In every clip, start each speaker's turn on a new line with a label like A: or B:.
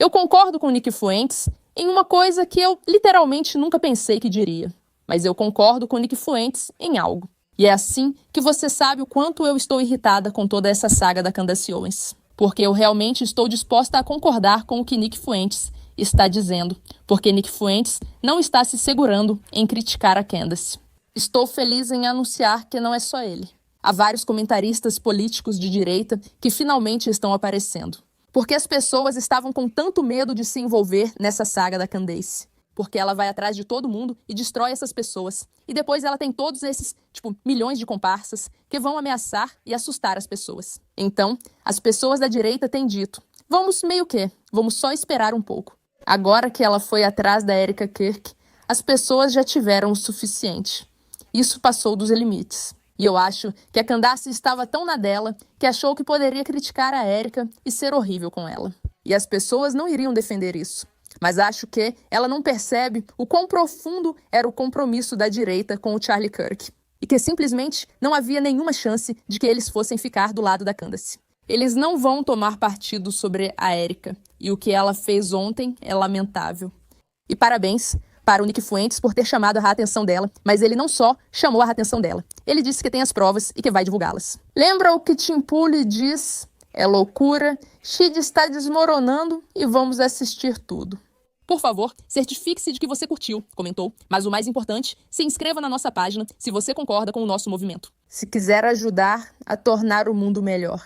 A: Eu concordo com o Nick Fuentes em uma coisa que eu literalmente nunca pensei que diria. Mas eu concordo com o Nick Fuentes em algo. E é assim que você sabe o quanto eu estou irritada com toda essa saga da Candace Owens. Porque eu realmente estou disposta a concordar com o que Nick Fuentes está dizendo. Porque Nick Fuentes não está se segurando em criticar a Candace. Estou feliz em anunciar que não é só ele. Há vários comentaristas políticos de direita que finalmente estão aparecendo. Porque as pessoas estavam com tanto medo de se envolver nessa saga da Candace. Porque ela vai atrás de todo mundo e destrói essas pessoas. E depois ela tem todos esses, milhões de comparsas que vão ameaçar e assustar as pessoas. Então, as pessoas da direita têm dito, vamos só esperar um pouco. Agora que ela foi atrás da Erika Kirk, as pessoas já tiveram o suficiente. Isso passou dos limites. E eu acho que a Candace estava tão na dela que achou que poderia criticar a Erika e ser horrível com ela. E as pessoas não iriam defender isso. Mas acho que ela não percebe o quão profundo era o compromisso da direita com o Charlie Kirk. E que simplesmente não havia nenhuma chance de que eles fossem ficar do lado da Candace. Eles não vão tomar partido sobre a Erika. E o que ela fez ontem é lamentável. E parabéns para o Nick Fuentes por ter chamado a atenção dela, mas ele não só chamou a atenção dela. Ele disse que tem as provas e que vai divulgá-las. Lembra o que Tim Pool diz? É loucura, Shid está desmoronando e vamos assistir tudo. Por favor, certifique-se de que você curtiu, comentou. Mas o mais importante, se inscreva na nossa página se você concorda com o nosso movimento. Se quiser ajudar a tornar o mundo melhor.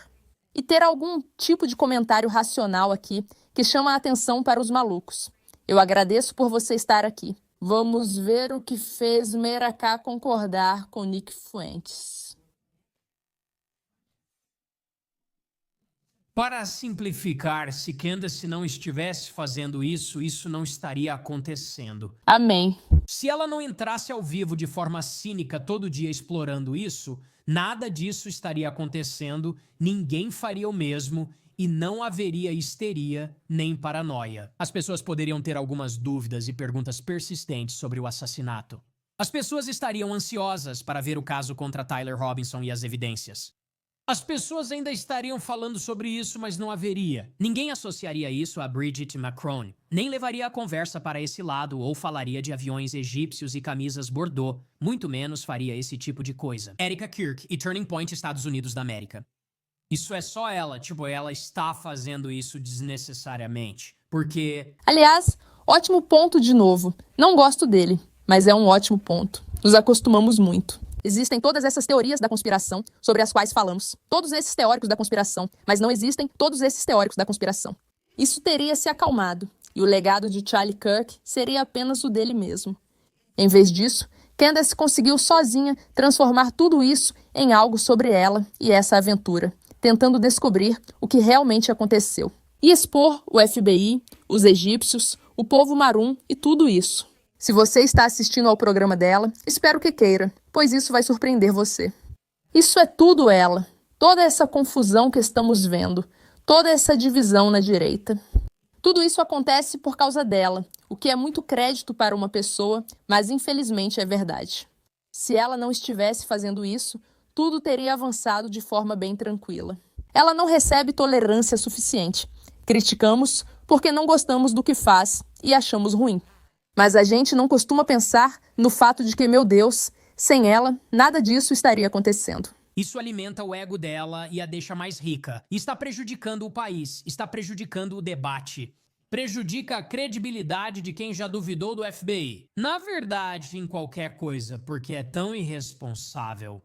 A: E ter algum tipo de comentário racional aqui que chama a atenção para os malucos. Eu agradeço por você estar aqui. Vamos ver o que fez Meraká concordar com Nick Fuentes.
B: Para simplificar, se Candace não estivesse fazendo isso, isso não estaria acontecendo.
A: Amém.
B: Se ela não entrasse ao vivo de forma cínica todo dia explorando isso, nada disso estaria acontecendo, ninguém faria o mesmo e não haveria histeria nem paranoia. As pessoas poderiam ter algumas dúvidas e perguntas persistentes sobre o assassinato. As pessoas estariam ansiosas para ver o caso contra Tyler Robinson e as evidências. As pessoas ainda estariam falando sobre isso, mas não haveria. Ninguém associaria isso a Bridget Macron, nem levaria a conversa para esse lado ou falaria de aviões egípcios e camisas Bordeaux, muito menos faria esse tipo de coisa. Erika Kirk e Turning Point Estados Unidos da América. Isso é só ela, ela está fazendo isso desnecessariamente, porque...
A: Aliás, ótimo ponto de novo. Não gosto dele, mas é um ótimo ponto. Nos acostumamos muito. Existem todas essas teorias da conspiração sobre as quais falamos. Todos esses teóricos da conspiração, mas não existem todos esses teóricos da conspiração. Isso teria se acalmado, e o legado de Charlie Kirk seria apenas o dele mesmo. Em vez disso, Candace conseguiu sozinha transformar tudo isso em algo sobre ela e essa aventura, tentando descobrir o que realmente aconteceu. E expor o FBI, os egípcios, o povo marum e tudo isso. Se você está assistindo ao programa dela, espero que queira, pois isso vai surpreender você. Isso é tudo ela. Toda essa confusão que estamos vendo. Toda essa divisão na direita. Tudo isso acontece por causa dela, o que é muito crédito para uma pessoa, mas infelizmente é verdade. Se ela não estivesse fazendo isso, tudo teria avançado de forma bem tranquila. Ela não recebe tolerância suficiente. Criticamos porque não gostamos do que faz e achamos ruim. Mas a gente não costuma pensar no fato de que, meu Deus, sem ela, nada disso estaria acontecendo.
B: Isso alimenta o ego dela e a deixa mais rica. E está prejudicando o país, está prejudicando o debate. Prejudica a credibilidade de quem já duvidou do FBI. Na verdade, em qualquer coisa, porque é tão irresponsável.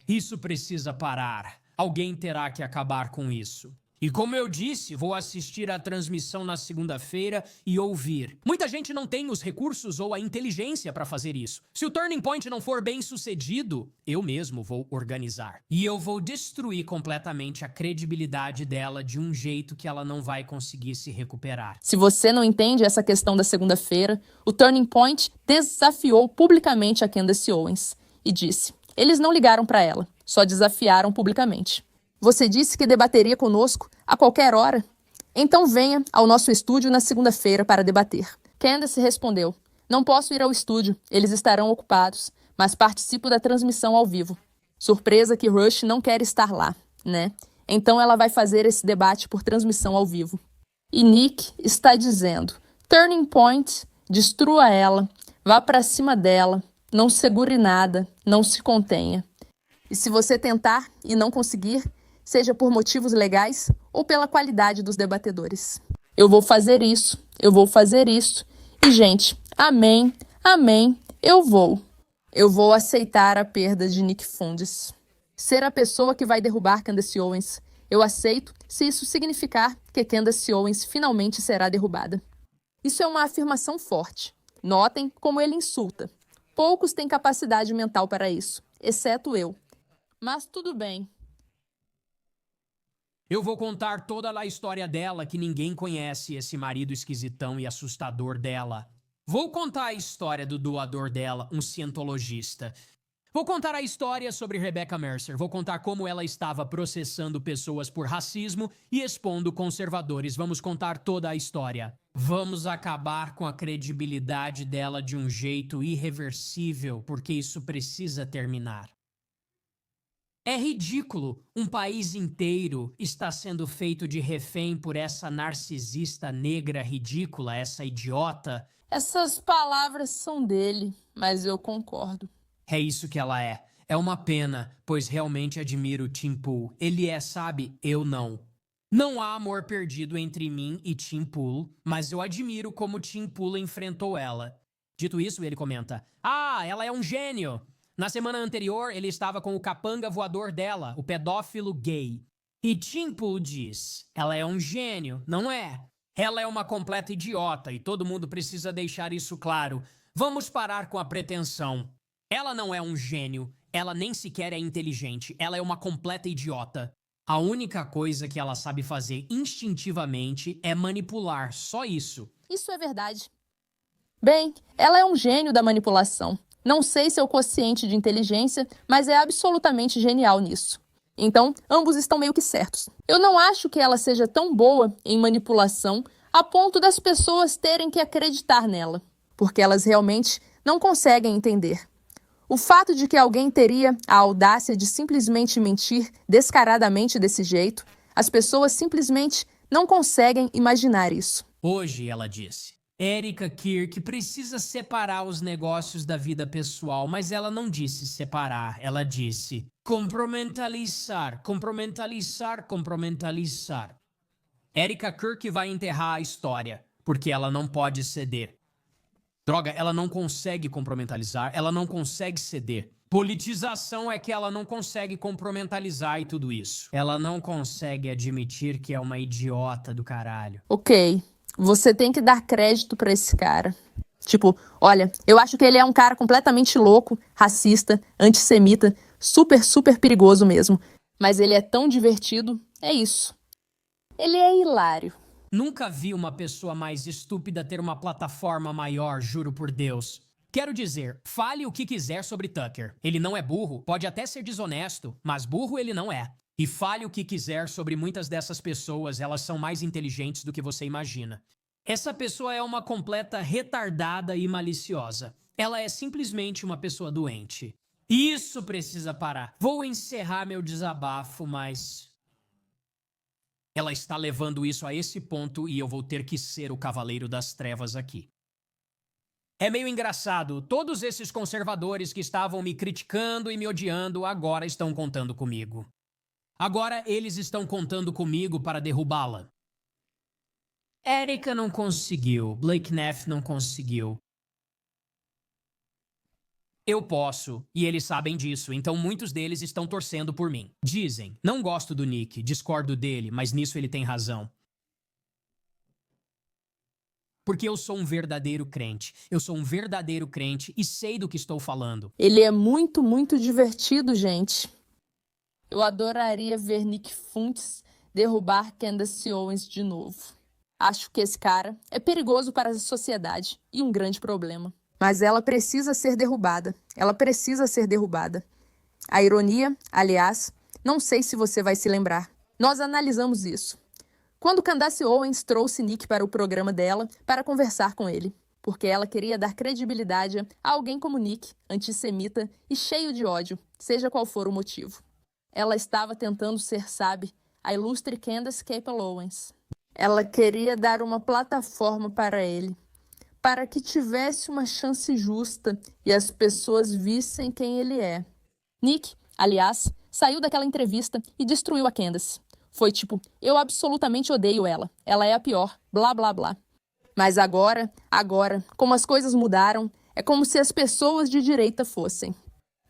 B: Isso precisa parar. Alguém terá que acabar com isso. E como eu disse, vou assistir à transmissão na segunda-feira e ouvir. Muita gente não tem os recursos ou a inteligência para fazer isso. Se o Turning Point não for bem sucedido, eu mesmo vou organizar. E eu vou destruir completamente a credibilidade dela de um jeito que ela não vai conseguir se recuperar.
A: Se você não entende essa questão da segunda-feira, o Turning Point desafiou publicamente a Candace Owens e disse: eles não ligaram para ela, só desafiaram publicamente. Você disse que debateria conosco a qualquer hora? Então venha ao nosso estúdio na segunda-feira para debater. Candace respondeu: não posso ir ao estúdio, eles estarão ocupados, mas participo da transmissão ao vivo. Surpresa que Rush não quer estar lá, né? Então ela vai fazer esse debate por transmissão ao vivo. E Nick está dizendo: Turning Point, destrua ela, vá para cima dela, não segure nada, não se contenha. E se você tentar e não conseguir, seja por motivos legais ou pela qualidade dos debatedores. Eu vou fazer isso, eu vou fazer isso. E, gente, amém, amém, eu vou. Eu vou aceitar a perda de Nick Fuentes. Ser a pessoa que vai derrubar Candace Owens. Eu aceito se isso significar que Candace Owens finalmente será derrubada. Isso é uma afirmação forte. Notem como ele insulta. Poucos têm capacidade mental para isso, exceto eu. Mas tudo bem.
B: Eu vou contar toda a história dela que ninguém conhece, esse marido esquisitão e assustador dela. Vou contar a história do doador dela, um cientologista. Vou contar a história sobre Rebecca Mercer. Vou contar como ela estava processando pessoas por racismo e expondo conservadores. Vamos contar toda a história. Vamos acabar com a credibilidade dela de um jeito irreversível, porque isso precisa terminar. É ridículo. Um país inteiro está sendo feito de refém por essa narcisista negra ridícula, essa idiota.
A: Essas palavras são dele, mas eu concordo.
B: É isso que ela é. É uma pena, pois realmente admiro Tim Pool. Ele é, sabe, eu não. Não há amor perdido entre mim e Tim Pool, mas eu admiro como Tim Pool enfrentou ela. Dito isso, ele comenta: Ah, ela é um gênio! Na semana anterior, ele estava com o capanga voador dela, o pedófilo gay. E Tim Pool diz: Ela é um gênio, não é? Ela é uma completa idiota e todo mundo precisa deixar isso claro. Vamos parar com a pretensão. Ela não é um gênio, ela nem sequer é inteligente, ela é uma completa idiota. A única coisa que ela sabe fazer instintivamente é manipular, só isso.
A: Isso é verdade. Bem, ela é um gênio da manipulação. Não sei seu quociente de inteligência, mas é absolutamente genial nisso. Então, ambos estão meio que certos. Eu não acho que ela seja tão boa em manipulação a ponto das pessoas terem que acreditar nela, porque elas realmente não conseguem entender. O fato de que alguém teria a audácia de simplesmente mentir descaradamente desse jeito, as pessoas simplesmente não conseguem imaginar isso.
B: Hoje, ela disse, Erika Kirk precisa separar os negócios da vida pessoal, mas ela não disse separar, ela disse comprometalizar, comprometalizar, comprometalizar. Erika Kirk vai enterrar a história, porque ela não pode ceder. Droga, ela não consegue comprometalizar, ela não consegue ceder. Politização é que ela não consegue comprometalizar e tudo isso. Ela não consegue admitir que é uma idiota do caralho.
A: Ok, você tem que dar crédito pra esse cara. Tipo, olha, eu acho que ele é um cara completamente louco, racista, antissemita, super, super perigoso mesmo. Mas ele é tão divertido, é isso. Ele é hilário.
B: Nunca vi uma pessoa mais estúpida ter uma plataforma maior, juro por Deus. Quero dizer, fale o que quiser sobre Tucker. Ele não é burro, pode até ser desonesto, mas burro ele não é. E fale o que quiser sobre muitas dessas pessoas, elas são mais inteligentes do que você imagina. Essa pessoa é uma completa retardada e maliciosa. Ela é simplesmente uma pessoa doente. Isso precisa parar. Vou encerrar meu desabafo, mas ela está levando isso a esse ponto e eu vou ter que ser o cavaleiro das trevas aqui. É meio engraçado, todos esses conservadores que estavam me criticando e me odiando agora estão contando comigo. Agora eles estão contando comigo para derrubá-la. Erika não conseguiu, Blake Neff não conseguiu. Eu posso, e eles sabem disso, então muitos deles estão torcendo por mim. Dizem, não gosto do Nick, discordo dele, mas nisso ele tem razão. Porque eu sou um verdadeiro crente. Eu sou um verdadeiro crente e sei do que estou falando.
A: Ele é muito, muito divertido, gente. Eu adoraria ver Nick Fuentes derrubar Candace Owens de novo. Acho que esse cara é perigoso para a sociedade e um grande problema. Mas ela precisa ser derrubada. Ela precisa ser derrubada. A ironia, aliás, não sei se você vai se lembrar. Nós analisamos isso. Quando Candace Owens trouxe Nick para o programa dela para conversar com ele, porque ela queria dar credibilidade a alguém como Nick, antissemita e cheio de ódio, seja qual for o motivo. Ela estava tentando ser, sabe, a ilustre Candace Capel-Owens. Ela queria dar uma plataforma para ele, para que tivesse uma chance justa e as pessoas vissem quem ele é. Nick, aliás, saiu daquela entrevista e destruiu a Candace. Foi tipo, eu absolutamente odeio ela é a pior, blá blá blá. Mas agora, como as coisas mudaram, é como se as pessoas de direita fossem.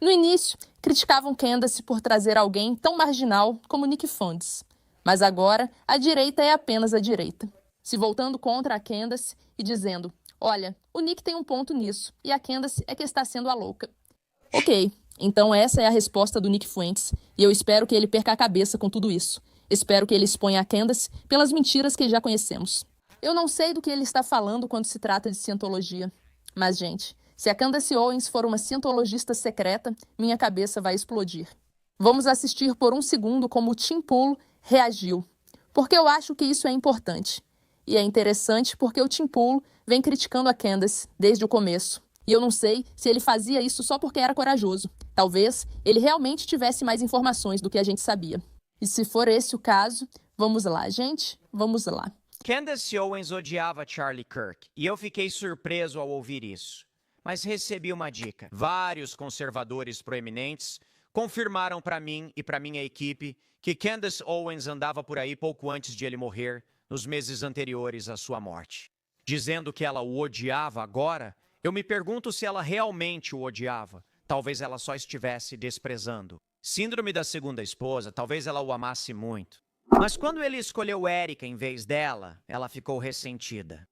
A: No início, criticavam Candace por trazer alguém tão marginal como Nick Fuentes. Mas agora, a direita é apenas a direita, se voltando contra a Candace e dizendo, olha, o Nick tem um ponto nisso, e a Candace é que está sendo a louca. Ok, então essa é a resposta do Nick Fuentes, e eu espero que ele perca a cabeça com tudo isso. Espero que ele exponha a Candace pelas mentiras que já conhecemos. Eu não sei do que ele está falando quando se trata de cientologia. Mas, gente, se a Candace Owens for uma cientologista secreta, minha cabeça vai explodir. Vamos assistir por um segundo como o Tim Pool reagiu. Porque eu acho que isso é importante. E é interessante porque o Tim Pool vem criticando a Candace desde o começo. E eu não sei se ele fazia isso só porque era corajoso. Talvez ele realmente tivesse mais informações do que a gente sabia. E se for esse o caso, vamos lá, gente, vamos lá.
C: Candace Owens odiava Charlie Kirk, e eu fiquei surpreso ao ouvir isso. Mas recebi uma dica. Vários conservadores proeminentes confirmaram para mim e para minha equipe que Candace Owens andava por aí pouco antes de ele morrer, nos meses anteriores à sua morte. Dizendo que ela o odiava agora, eu me pergunto se ela realmente o odiava. Talvez ela só estivesse desprezando. Síndrome da segunda esposa, talvez ela o amasse muito. Mas quando ele escolheu Erika em vez dela, ela ficou ressentida.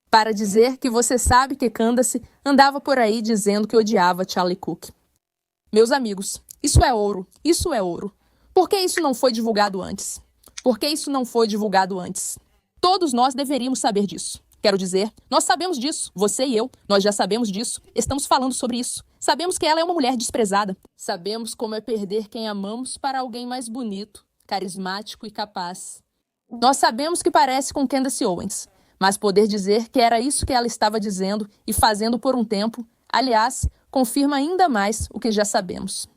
A: Para dizer que você sabe que Candace andava por aí dizendo que odiava Charlie Cook. Meus amigos, isso é ouro, isso é ouro. Por que isso não foi divulgado antes? Por que isso não foi divulgado antes? Todos nós deveríamos saber disso. Quero dizer, nós sabemos disso, você e eu, nós já sabemos disso, estamos falando sobre isso. Sabemos que ela é uma mulher desprezada. Sabemos como é perder quem amamos para alguém mais bonito, carismático e capaz. Nós sabemos que parece com Candace Owens, mas poder dizer que era isso que ela estava dizendo e fazendo por um tempo, aliás, confirma ainda mais o que já sabemos.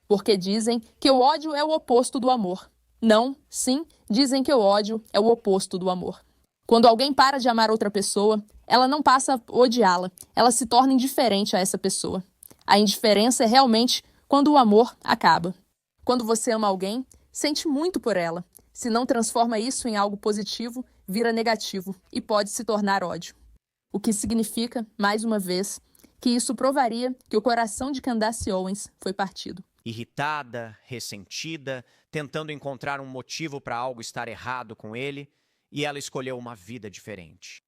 A: Porque dizem que o ódio é o oposto do amor. Não, sim, dizem que o ódio é o oposto do amor. Quando alguém para de amar outra pessoa, ela não passa a odiá-la, ela se torna indiferente a essa pessoa. A indiferença é realmente quando o amor acaba. Quando você ama alguém, sente muito por ela. Se não transforma isso em algo positivo, vira negativo e pode se tornar ódio. O que significa, mais uma vez, que isso provaria que o coração de Candace Owens foi partido.
C: Irritada, ressentida, tentando encontrar um motivo para algo estar errado com ele, e ela escolheu uma vida diferente.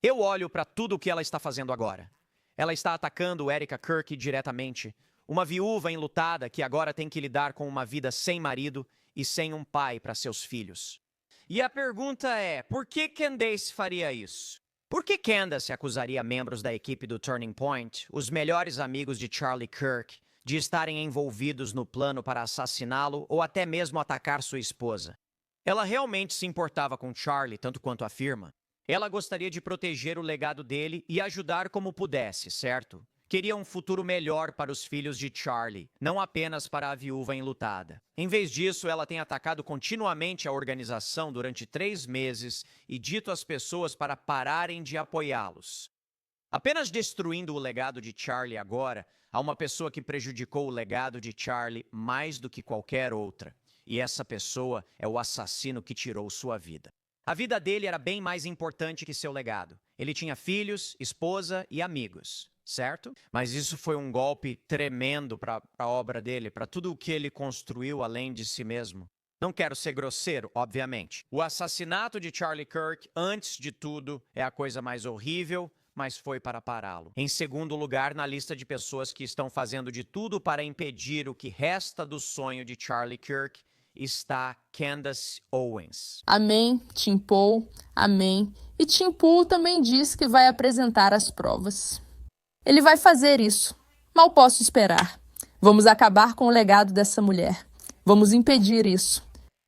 C: Eu olho para tudo o que ela está fazendo agora. Ela está atacando Erika Kirk diretamente, uma viúva enlutada que agora tem que lidar com uma vida sem marido e sem um pai para seus filhos. E a pergunta é, por que Candace faria isso? Por que Candace acusaria membros da equipe do Turning Point, os melhores amigos de Charlie Kirk, de estarem envolvidos no plano para assassiná-lo ou até mesmo atacar sua esposa? Ela realmente se importava com Charlie, tanto quanto afirma. Ela gostaria de proteger o legado dele e ajudar como pudesse, certo? Queria um futuro melhor para os filhos de Charlie, não apenas para a viúva enlutada. Em vez disso, ela tem atacado continuamente a organização durante 3 meses e dito às pessoas para pararem de apoiá-los. Apenas destruindo o legado de Charlie agora, há uma pessoa que prejudicou o legado de Charlie mais do que qualquer outra. E essa pessoa é o assassino que tirou sua vida. A vida dele era bem mais importante que seu legado. Ele tinha filhos, esposa e amigos, certo? Mas isso foi um golpe tremendo para a obra dele, para tudo o que ele construiu além de si mesmo. Não quero ser grosseiro, obviamente. O assassinato de Charlie Kirk, antes de tudo, é a coisa mais horrível, mas foi para pará-lo. Em segundo lugar, na lista de pessoas que estão fazendo de tudo para impedir o que resta do sonho de Charlie Kirk, está Candace Owens.
A: Amém, Tim Pool, amém. E Tim Pool também diz que vai apresentar as provas. Ele vai fazer isso. Mal posso esperar. Vamos acabar com o legado dessa mulher. Vamos impedir isso.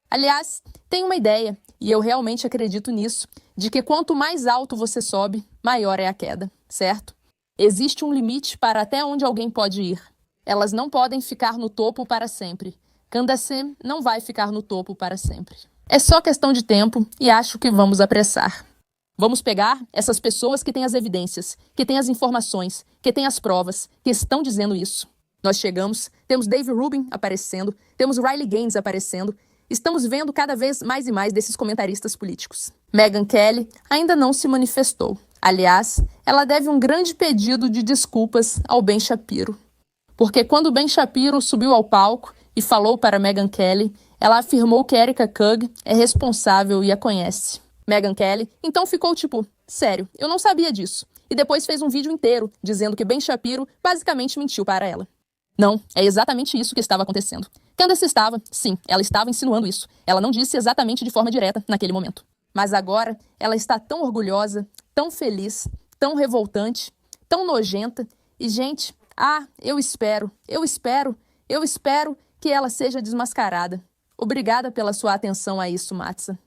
A: Aliás, tenho uma ideia, e eu realmente acredito nisso, de que quanto mais alto você sobe, maior é a queda, certo? Existe um limite para até onde alguém pode ir. Elas não podem ficar no topo para sempre. Candace não vai ficar no topo para sempre. É só questão de tempo e acho que vamos apressar. Vamos pegar essas pessoas que têm as evidências, que têm as informações, que têm as provas, que estão dizendo isso. Nós chegamos, temos Dave Rubin aparecendo, temos Riley Gaines aparecendo, estamos vendo cada vez mais e mais desses comentaristas políticos. Megyn Kelly ainda não se manifestou. Aliás, ela deve um grande pedido de desculpas ao Ben Shapiro. Porque quando Ben Shapiro subiu ao palco e falou para Megyn Kelly, ela afirmou que Erika Kug é responsável e a conhece. Megyn Kelly então ficou tipo, sério, eu não sabia disso. E depois fez um vídeo inteiro dizendo que Ben Shapiro basicamente mentiu para ela. Não, é exatamente isso que estava acontecendo. Candace estava, sim, ela estava insinuando isso. Ela não disse exatamente de forma direta naquele momento. Mas agora ela está tão orgulhosa, tão feliz, tão revoltante, tão nojenta. E, gente, eu espero que ela seja desmascarada. Obrigada pela sua atenção a isso, Matza.